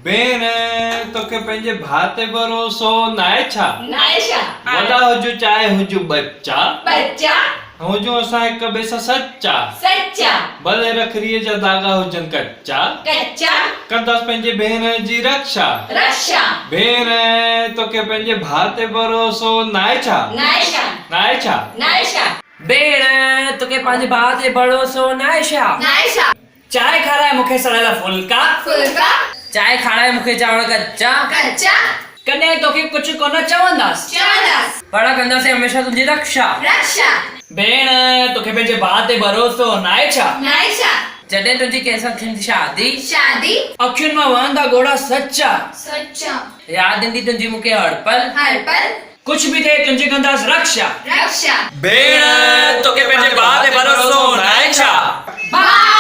भेण तोखे पंहिंजे भाउ ते भरोसो नाहे छा? नाहे छा? वॾा हुजो चाहे हुजो बच्चा, बच्चा हुजो असां हिक ॿिए सां सच्चा, सच्चा भले रखड़ीअ जा धागा हुजनि कच्चा, कच्चा कंदासीं पंहिंजे भेण जी रक्षा। रक्षा भेण तोखे पंहिंजे भाउ ते भरोसो नाहे छा? नाहे छा? नाहे छा? नाहे छा? भेण तोखे पंहिंजे भाउ ते भरोसो नाहे छा? नाहे छा? चांहि खाराए मूंखे सड़ियल फुल्का, फुल्का चांहि खाराए मूंखे चांवर कच्चा, कच्चा कॾहिं तोखे कुझु कोन चवंदासीं, चवंदासीं पर कंदासीं हमेशा तुंहिंजी रक्षा। रक्षा भेण तोखे पंहिंजे भाउ ते भरोसो नाहे छा? नाहे छा? जॾहिं तुंहिंजी कंहिंसां थींदी शादी, शादी अखियुनि मां वहंदा ॻोढ़ा सच्चा, सच्चा यादि ईंदी तुंहिंजी मूंखे हर पल, हर पल कुछ भी थे तुंहिंजी कंदासीं रक्षा। रक्षा भेण तोखे पंहिंजे भाउ ते भरोसो नाहे छा? भाउ